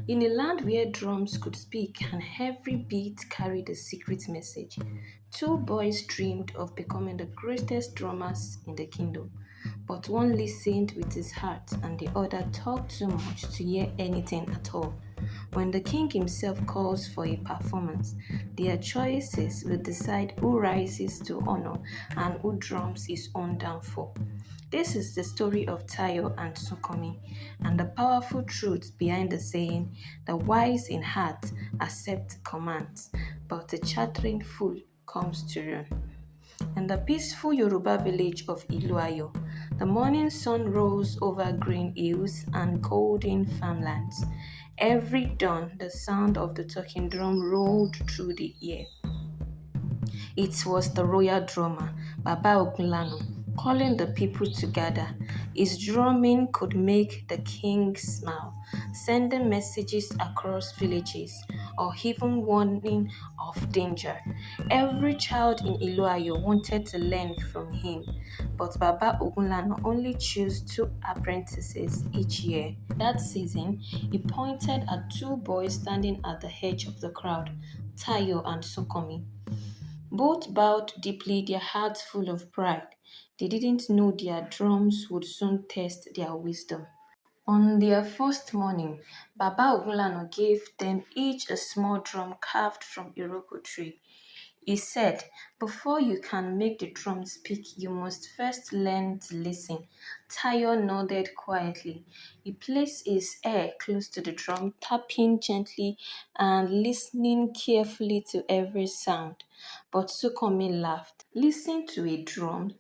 In a land where drums could speak and every beat carried a secret message, two boys dreamed of becoming the greatest drummers in the kingdom. But one listened with his heart and the other talked too much to hear anything at all. When the king himself calls for a performance, their choices will decide who rises to honor and who drums his own downfall. This is the story of Tayo and Sukomi and the powerful truth behind the saying, the wise in heart accept commands, but the chattering fool comes to ruin. In the peaceful Yoruba village of Iluayo, the morning sun rose over green hills and golden farmlands. Every dawn, the sound of the talking drum rolled through the air. It was the royal drummer, Baba Ogunlanu, calling the people together. His drumming could make the king smile, sending messages across villages or even warning of danger. Every child in Iluayo wanted to learn from him, but Baba Ogunlanu only chose two apprentices each year. That season, he pointed at two boys standing at the edge of the crowd, Tayo and Sokomi. Both bowed deeply, their hearts full of pride. They didn't know their drums would soon test their wisdom. On their first morning, Baba Ogunlanu gave them each a small drum carved from Iroko tree. He said, before you can make the drum speak, you must first learn to listen. Tayo nodded quietly. He placed his ear close to the drum, tapping gently and listening carefully to every sound. But Sukomi laughed. Listen to a drum.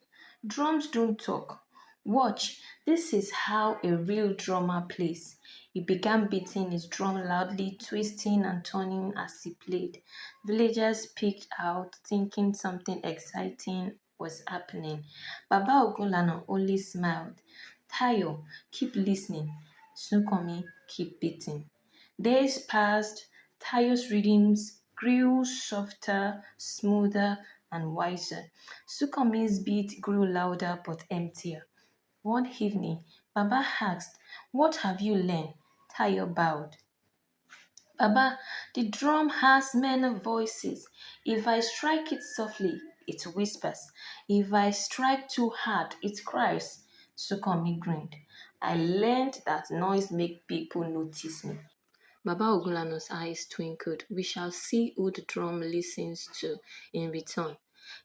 Drums don't talk. Watch, this is how a real drummer plays. He began beating his drum loudly, twisting and turning as he played. Villagers peeked out, thinking something exciting was happening. Baba Ogunlana only smiled. Tayo, keep listening. Sukomi, keep beating. Days passed. Tayo's rhythms grew softer, smoother, and wiser. Sukomi's beat grew louder but emptier. One evening, Baba asked, what have you learned? Tayo bowed. Baba, the drum has many voices. If I strike it softly, it whispers. If I strike too hard, it cries. Sukomi grinned. I learned that noise makes people notice me. Baba Ogulano's eyes twinkled. We shall see who the drum listens to in return.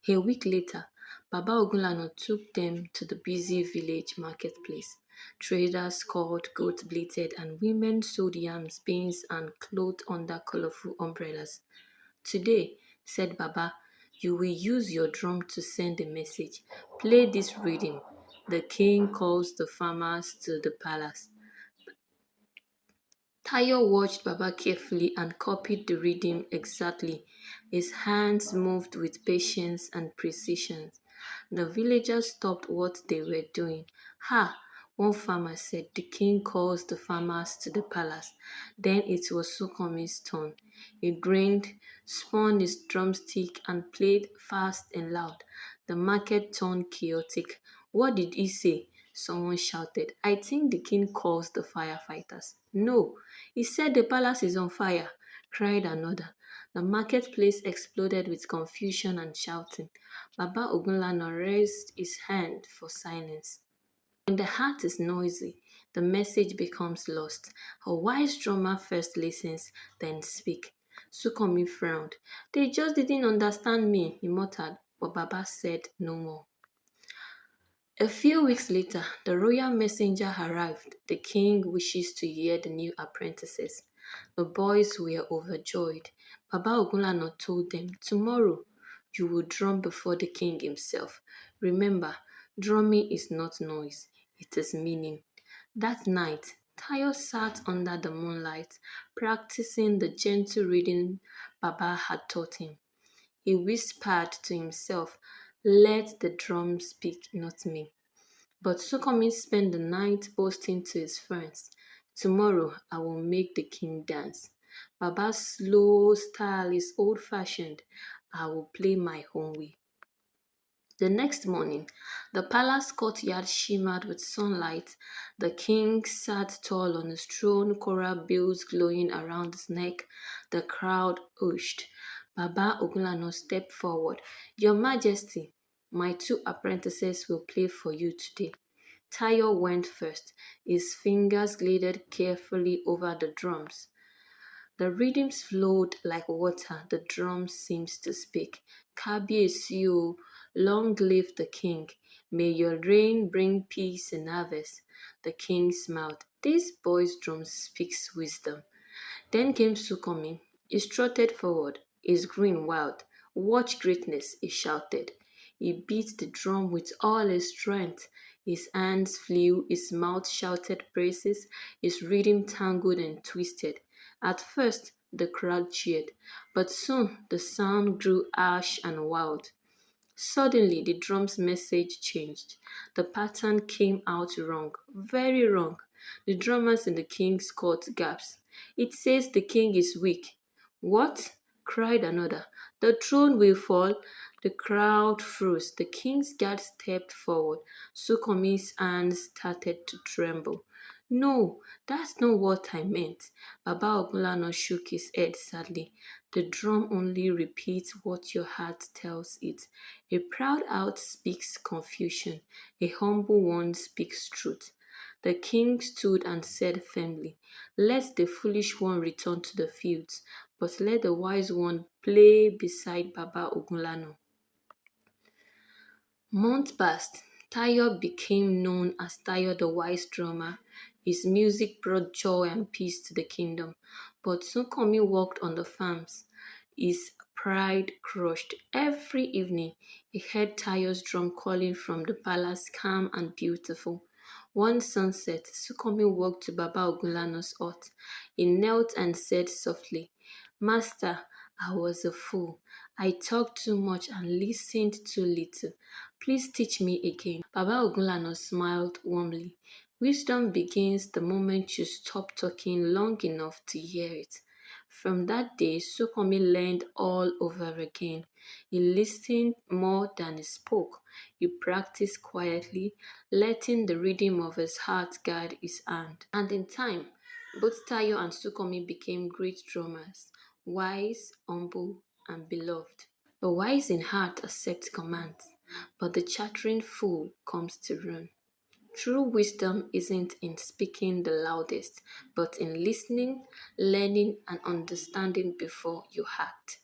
A week later, Baba Ogulano took them to the busy village marketplace. Traders called, goats bleated, and women sold yams, beans, and clothes under colorful umbrellas. Today, said Baba, you will use your drum to send a message. Play this rhythm. The king calls the farmers to the palace. Tayo watched Baba carefully and copied the rhythm exactly. His hands moved with patience and precision. The villagers stopped what they were doing. Ha! One farmer said, the king calls the farmers to the palace. Then it was Sukomi's turn. He grinned, spun his drumstick, and played fast and loud. The market turned chaotic. What did he say? Someone shouted. I think the king calls the firefighters. No, he said the palace is on fire, cried another. The marketplace exploded with confusion and shouting. Baba Ogunlana raised his hand for silence. When the heart is noisy, the message becomes lost. A wise drummer first listens, then speaks. Sukomi frowned. They just didn't understand me, he muttered, but Baba said no more. A few weeks later, the royal messenger arrived. The king wishes to hear the new apprentices. The boys were overjoyed. Baba Ogunlana told them, tomorrow you will drum before the king himself. Remember, drumming is not noise, it is meaning. That night, Tayo sat under the moonlight, practicing the gentle reading Baba had taught him. He whispered to himself, let the drum speak, not me. But Sukomi spent the night boasting to his friends, tomorrow I will make the king dance. Baba's slow style is old-fashioned. I will play my own way. The next morning, the palace courtyard shimmered with sunlight. The king sat tall on his throne, coral bells glowing around his neck. The crowd hushed. Baba Ogunlano stepped forward. Your Majesty, my two apprentices will play for you today. Tayo went first. His fingers glided carefully over the drums. The rhythms flowed like water, the drums seemed to speak. Kábíyèsí o, long live the king. May your reign bring peace and harvest. The king smiled. This boy's drum speaks wisdom. Then came Sukomi. He strutted forward, his grin wild. Watch greatness, he shouted. He beat the drum with all his strength. His hands flew, his mouth shouted praises, his rhythm tangled and twisted. At first, the crowd cheered, but soon the sound grew harsh and wild. Suddenly, the drum's message changed. The pattern came out wrong, very wrong. The drummers in the king's court gasped. It says the king is weak. What? Cried another. The throne will fall. The crowd froze. The king's guard stepped forward. Sukomi's hands started to tremble. No, that's not what I meant. Baba Ogunlano shook his head sadly. The drum only repeats what your heart tells it. A proud heart speaks confusion. A humble one speaks truth. The king stood and said firmly, let the foolish one return to the fields, but let the wise one play beside Baba Ogunlano. Months passed. Tayo became known as Tayo the Wise Drummer. His music brought joy and peace to the kingdom. But Sunkomi worked on the farms. His pride crushed. Every evening, he heard Tayo's drum calling from the palace, calm and beautiful. One sunset, Sukomi walked to Baba Ogunlano's hut. He knelt and said softly, Master, I was a fool. I talked too much and listened too little. Please teach me again. Baba Ogunlano smiled warmly. Wisdom begins the moment you stop talking long enough to hear it. From that day, Sukomi learned all over again. He listened more than he spoke. He practiced quietly, letting the rhythm of his heart guide his hand. And in time, both Tayo and Sukomi became great drummers, wise, humble, and beloved. The wise in heart accept commands, but the chattering fool comes to ruin. True wisdom isn't in speaking the loudest, but in listening, learning, and understanding before you act.